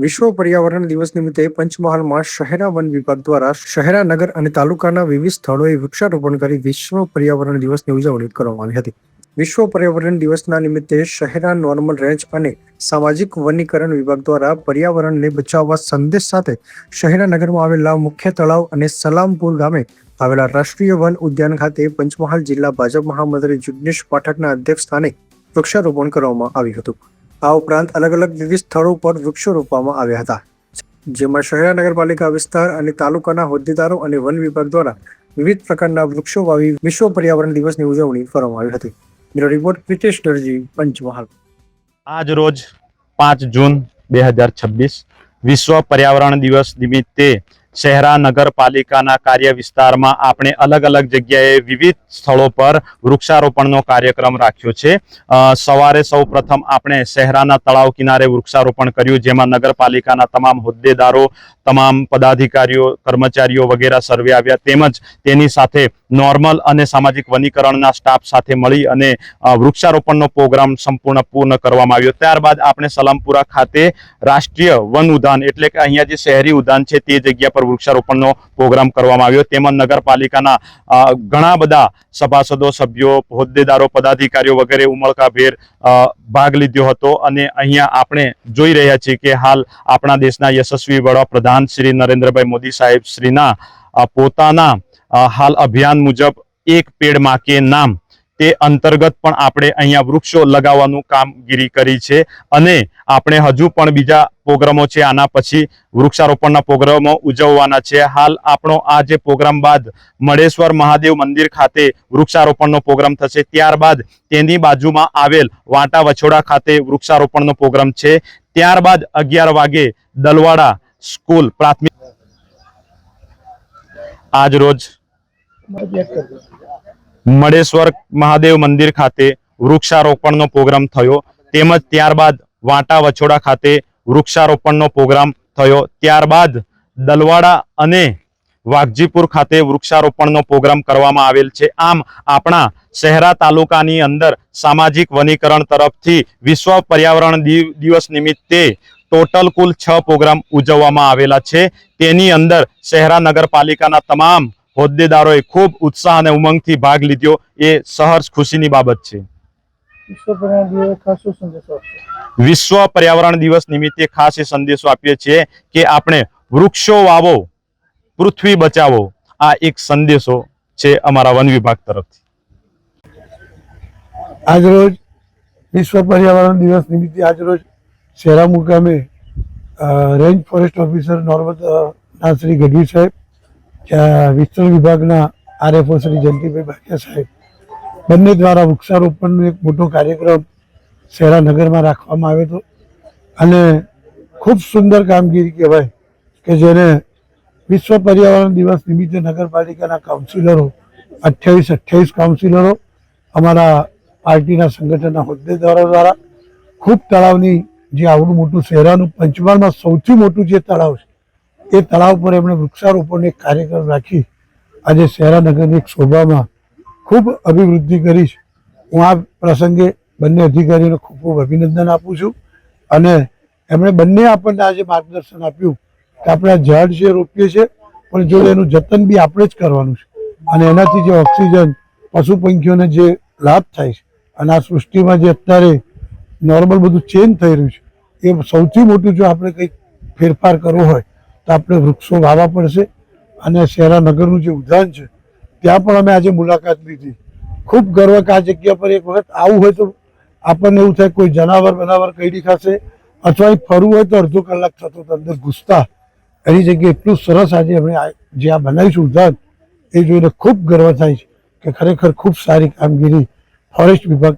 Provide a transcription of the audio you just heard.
વિશ્વ પર્યાવરણ દિવસ નિમિત્તે પંચમહાલમાં શહેરા વન વિભાગ દ્વારા શહેરા નગર અને તાલુકાના વિવિધ સ્થળોએ વૃક્ષારોપણ કરી વિશ્વ પર્યાવરણ દિવસની ઉજવણી કરવામાં આવી હતી. વિશ્વ પર્યાવરણ દિવસના નિમિત્તે શહેરા નોર્મલ રેન્જ અને સામાજિક વનીકરણ વિભાગ દ્વારા પર્યાવરણને બચાવવા સંદેશ સાથે શહેરા નગરમાં આવેલા મુખ્ય તળાવ અને સલામપુર ગામે આવેલા રાષ્ટ્રીય વન ઉદ્યાન ખાતે પંચમહાલ જિલ્લા ભાજપ મહામંત્રી જિગ્નેશ પાઠકના અધ્યક્ષ સ્થાને વૃક્ષારોપણ કરવામાં આવ્યું હતું. આ ઉપરાંત અલગ અલગ વિવિધ સ્થળો પર વૃક્ષો રોપવામાં આવ્યા હતા, જેમાં શહેરા નગરપાલિકા વિસ્તાર અને તાલુકાના હોદ્દેદારો અને વન વિભાગ દ્વારા વિવિધ પ્રકારના વૃક્ષો વાવી વિશ્વ પર્યાવરણ દિવસની ઉજવણી કરવામાં આવી હતી. બ્યુરો રિપોર્ટ પ્રિતેશ દરજી, પંચમહાલ. આજ રોજ 5 જૂન 2026 વિશ્વ પર્યાવરણ દિવસ નિમિત્તે શહેરા નગરપાલિકાના કાર્ય વિસ્તારમાં આપણે અલગ અલગ જગ્યાએ વિવિધ સ્થળો પર વૃક્ષારોપણનો કાર્યક્રમ રાખ્યો છે. સવારે સૌ પ્રથમ આપણે શહેરાના તળાવ કિનારે વૃક્ષારોપણ કર્યું, જેમાં નગરપાલિકાના તમામ હોદ્દેદારો, તમામ પદાધિકારીઓ, કર્મચારીઓ વગેરે સર્વે આવ્યા, તેમજ તેની સાથે નોર્મલ અને સામાજિક વનીકરણના સ્ટાફ સાથે મળી અને વૃક્ષારોપણનો પ્રોગ્રામ સંપૂર્ણ પૂર્ણ કરવામાં આવ્યો. ત્યારબાદ આપણે સલામપુરા ખાતે રાષ્ટ્રીય વન ઉદ્યાન એટલે કે અહીંયા જે શહેરી ઉદ્યાન છે તે જગ્યા પર વૃક્ષારોપણનો પ્રોગ્રામ કરવામાં આવ્યો. તેમાં નગરપાલિકાના ઘણા બધા સભાસદો, સભ્યો, હોદ્દેદારો, પદાધિકારીઓ વગેરે ઉમળકાભેર ભાગ લીધો હતો. અને અહીંયા આપણે જોઈ રહ્યા છીએ કે હાલ આપણા દેશના યશસ્વી વડાપ્રધાન શ્રી નરેન્દ્રભાઈ મોદી સાહેબ શ્રીના પોતાના હાલ અભિયાન મુજબ એક પેડ માં કે નામ તે અંતર્ગત પણ આપણે અહીંયા વૃક્ષો લગાવવાનું કામગીરી કરી છે. અને આપણે હજુ પણ બીજા પ્રોગ્રામો છે, આના પછી વૃક્ષારોપણના પ્રોગ્રામો ઉજવવાના છે. હાલ આપણો આ જે પ્રોગ્રામ બાદ મળેશ્વર મહાદેવ મંદિર ખાતે વૃક્ષારોપણનો પ્રોગ્રામ થશે. ત્યારબાદ તેની બાજુમાં આવેલ વાંટા વછોડા ખાતે વૃક્ષારોપણનો પ્રોગ્રામ છે. ત્યારબાદ 11 વાગે દલવાડા સ્કૂલ પ્રાથમિક આજ રોજ મળેશ્વર મહાદેવ મંદિર ખાતે વૃક્ષારોપણનો પ્રોગ્રામ થયો. તેમજ ત્યારબાદ વાંટા વછોડા ખાતે વૃક્ષારોપણનો પ્રોગ્રામ થયો. ત્યારબાદ દલવાડા અને વાઘજીપુર ખાતે વૃક્ષારોપણનો પ્રોગ્રામ કરવામાં આવેલ છે. આમ આપણા શહેરા તાલુકાની અંદર સામાજિક વનીકરણ તરફથી વિશ્વ પર્યાવરણ દિવસ નિમિત્તે ટોટલ કુલ 6 પ્રોગ્રામ ઉજવવામાં આવેલા છે. તેની અંદર શહેરા નગરપાલિકાના તમામ હોદ્દેદારોએ ખૂબ ઉત્સાહ અને ઉમંગથી ભાગ લીધો, એ સહર્ષ ખુશીની બાબત છે. વિશ્વ પર્યાવરણ દિવસ નિમિત્તે ખાસ એ સંદેશો આપીએ છીએ કે આપણે વૃક્ષો વાવો, પૃથ્વી બચાવો. આ એક સંદેશો છે અમારા વન વિભાગ તરફથી. આજરોજ વિશ્વ પર્યાવરણ દિવસ નિમિત્તે આજરોજ શહેરા મુકામે range forest officer normal Shri Gadhvi સાહેબ, વિસ્તરણ વિભાગના આરએફઓ શ્રી જયંતિભાઈ બારિયા સાહેબ બંને દ્વારા વૃક્ષારોપણનો એક મોટો કાર્યક્રમ શહેરા નગરમાં રાખવામાં આવ્યો હતો. અને ખૂબ સુંદર કામગીરી કહેવાય કે જેને વિશ્વ પર્યાવરણ દિવસ નિમિત્તે નગરપાલિકાના કાઉન્સિલરો 28 કાઉન્સિલરો, અમારા પાર્ટીના સંગઠનના હોદ્દેદારો દ્વારા ખૂબ તળાવની જે આવડું મોટું શહેરાનું પંચમહાલમાં સૌથી મોટું જે તળાવ છે એ તળાવ પર એમણે વૃક્ષારોપણનો એક કાર્યક્રમ રાખી આજે શહેરા નગરની એક શોભામાં ખૂબ અભિવૃદ્ધિ કરી છે. હું આ પ્રસંગે બંને અધિકારીઓને ખૂબ ખૂબ અભિનંદન આપું છું. અને એમણે બંને આપણને આજે માર્ગદર્શન આપ્યું કે આપણે આ ઝાડ છે રોપીએ છીએ, પણ જોડે એનું જતન બી આપણે જ કરવાનું છે. અને એનાથી જે ઓક્સિજન પશુ પંખીઓને જે લાભ થાય છે અને આ સૃષ્ટિમાં જે અત્યારે નોર્મલ બધું ચેન્જ થઈ રહ્યું છે એ સૌથી મોટું જો આપણે કંઈક ફેરફાર કરવો હોય તો આપણે વૃક્ષો વાવવા પડશે. અને શહેરા નગરનું જે ઉદ્યાન છે ત્યાં પણ અમે આજે મુલાકાત લીધી. ખૂબ ગર્વ કે આ જગ્યા પર એક વખત આવું હોય તો આપણને એવું થાય કોઈ જનાવર કઈડી ખાશે અથવા ફરવું હોય તો અડધો કલાક થતો અંદર ઘૂસતા. એની જગ્યાએ એટલું સરસ આજે અમે જે આ બનાવીશું ઉદ્યાન એ જોઈને ખૂબ ગર્વ થાય છે કે ખરેખર ખૂબ સારી કામગીરી ફોરેસ્ટ વિભાગ